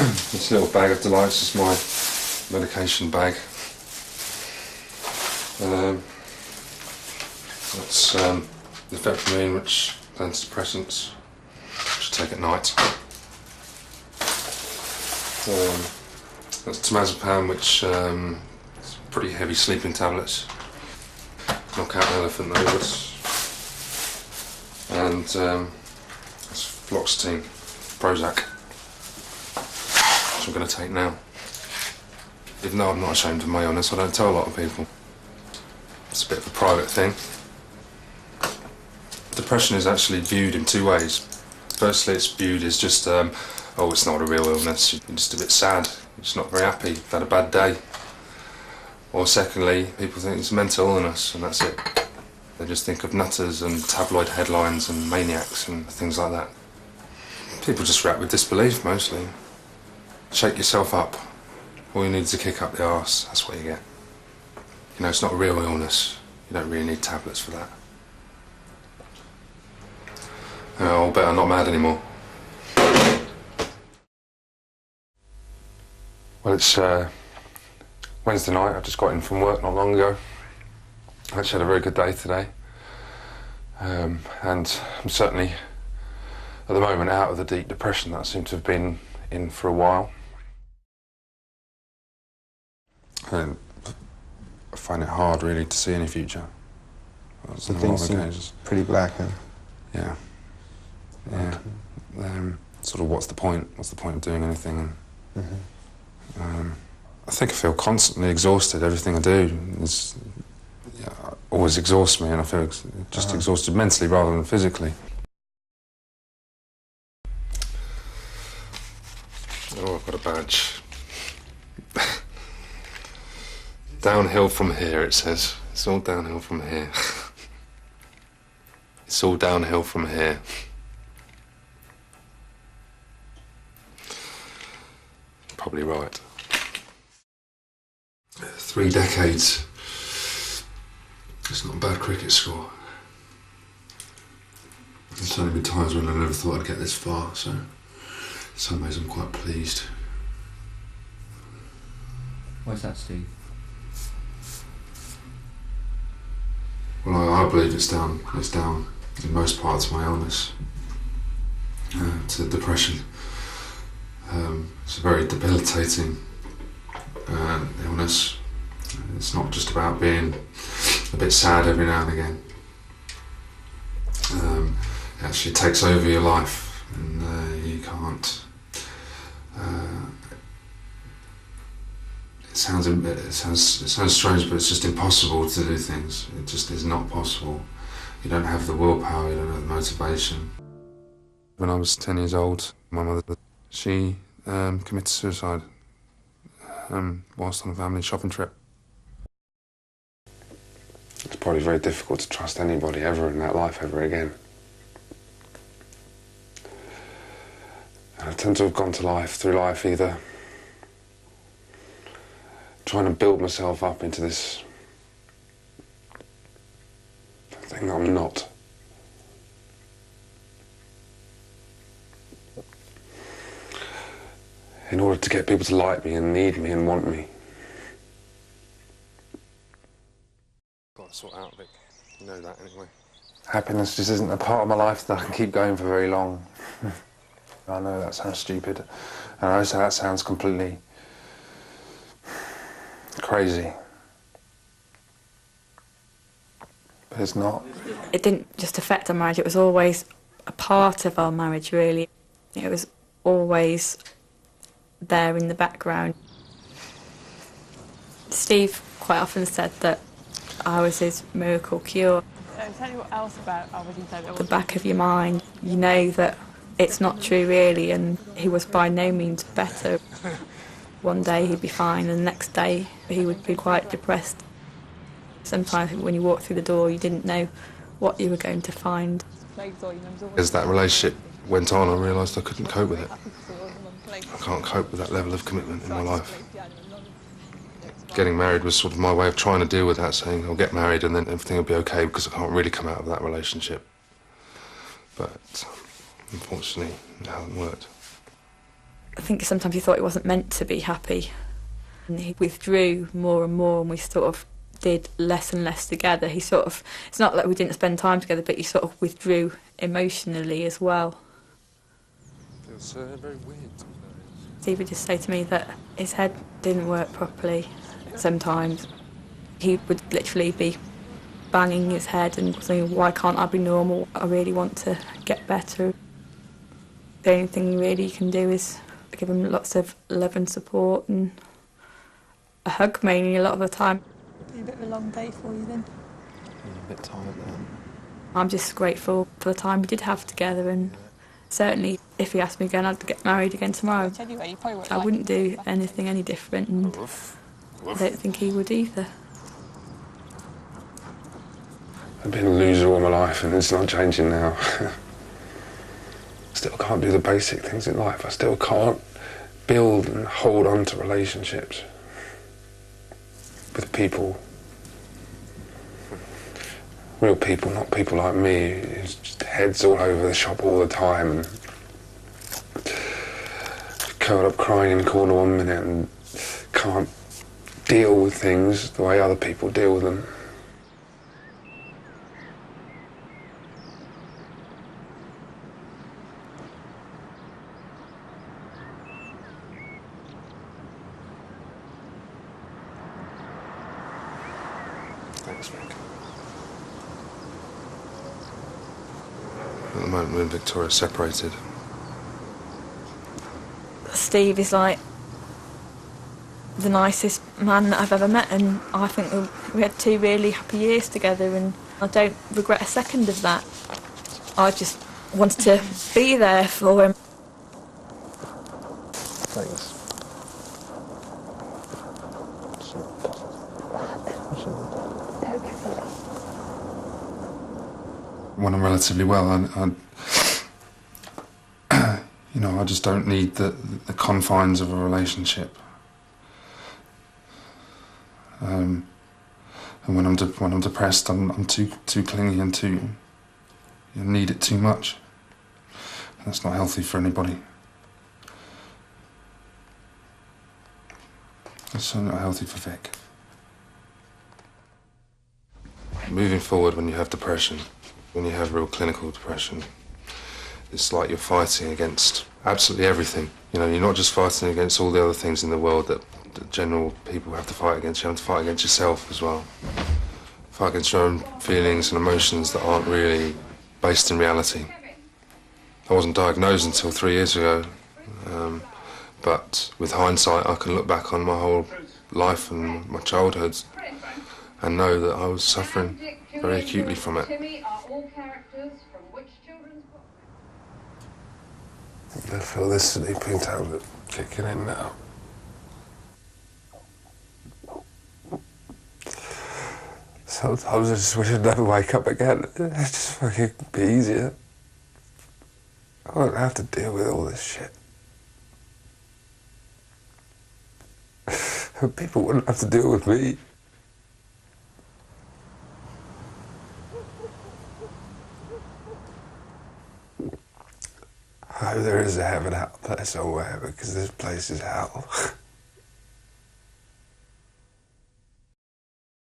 This little bag of delights is my medication bag. That's the Phentermine, which antidepressants, which I take at night. That's Temazepam, which is pretty heavy sleeping tablets. Knock out an elephant though, and that's Fluoxetine, Prozac, which I'm going to take now. Even though I'm not ashamed of my illness, I don't tell a lot of people. It's a bit of a private thing. Depression is actually viewed in two ways. Firstly, it's viewed as just, oh, it's not a real illness, you're just a bit sad, you're just not very happy, you've had a bad day. Or secondly, people think it's a mental illness, and that's it. They just think of nutters and tabloid headlines and maniacs and things like that. People just react with disbelief, mostly. Shake yourself up. All you need is a kick up the arse, that's what you get. You know, it's not a real illness. You don't really need tablets for that. I'll bet I'm not mad anymore. Well, it's Wednesday night. I just got in from work not long ago. I actually had a very good day today. And I'm certainly, at the moment, out of the deep depression that I seem to have been in for a while. And I find it hard, really, to see any future. So things seem pretty black, huh? Yeah. Yeah. Sort of, what's the point? What's the point of doing anything? And, I think I feel constantly exhausted. Everything I do is, always exhausts me, and I feel just exhausted mentally rather than physically. Oh, I've got a badge. Downhill from here, it says. It's all downhill from here. It's all downhill from here. Probably right. 3 decades. It's not a bad cricket score. There's only been times when I never thought I'd get this far, so in some ways I'm quite pleased. Why's that, Steve? Well, I believe it's down in most parts of my illness to depression. It's a very debilitating illness. It's not just about being a bit sad every now and again. It actually takes over your life, and you can't. It sounds strange, but it's just impossible to do things. It just is not possible. You don't have the willpower, you don't have the motivation. When I was 10 years old, my mother, she committed suicide whilst on a family shopping trip. It's probably very difficult to trust anybody ever in that life ever again. And I tend to have gone through life either trying to build myself up into this thing that I'm not. In order to get people to like me and need me and want me. Got to sort out, Vic. You know that anyway. Happiness just isn't a part of my life that I can keep going for very long. I know that sounds stupid, and I know that sounds completely crazy. But it's not. It didn't just affect our marriage, it was always a part of our marriage, really. It was always there in the background. Steve quite often said that I was his miracle cure. Tell you what else about At the back of your mind, you know that it's not true really, and he was by no means better. One day he'd be fine, and the next day he would be quite depressed. Sometimes when you walked through the door, you didn't know what you were going to find. As that relationship went on, I realised I couldn't cope with it. I can't cope with that level of commitment in my life. Getting married was sort of my way of trying to deal with that, saying I'll get married and then everything will be okay because I can't really come out of that relationship. But unfortunately, it hasn't worked. I think sometimes he thought he wasn't meant to be happy. And he withdrew more and more, and we sort of did less and less together. He sort of, it's not like we didn't spend time together, but he sort of withdrew emotionally as well. It feels very weird. He would just say to me that his head didn't work properly sometimes. He would literally be banging his head and saying, why can't I be normal? I really want to get better. The only thing really you can do is give him lots of love and support and a hug mainly a lot of the time. It'll be a bit of a long day for you then. I'm a bit tired then. I'm just grateful for the time we did have together, and certainly if he asked me again, I'd get married again tomorrow. Anyway, you probably I wouldn't do anything any different, and I don't think he would either. I've been a loser all my life and it's not changing now. Still can't do the basic things in life. I still can't build and hold on to relationships with people. Real people, not people like me, who's just heads all over the shop all the time and curled up crying in the corner 1 minute and can't deal with things the way other people deal with them. Thanks, Mick. At the moment, me and Victoria are separated. Steve is like the nicest man that I've ever met, and I think we had 2 really happy years together, and I don't regret a second of that. I just wanted to be there for him. Thanks. When I'm relatively well, you know, I just don't need the confines of a relationship. And when I'm depressed, I'm too clingy and I need it too much. And that's not healthy for anybody. It's certainly not healthy for Vic. Moving forward, when you have depression, when you have real clinical depression, it's like you're fighting against absolutely everything. You know, you're not just fighting against all the other things in the world that general people have to fight against. You have to fight against yourself as well. Fight against your own feelings and emotions that aren't really based in reality. I wasn't diagnosed until 3 years ago, but with hindsight I can look back on my whole life and my childhood and know that I was suffering very acutely from it. I feel this sleeping tablet kicking in now. Sometimes I just wish I'd never wake up again. It just fucking be easier. I won't have to deal with all this shit. People wouldn't have to deal with me. I hope there is a heaven out there somewhere, because this place is hell.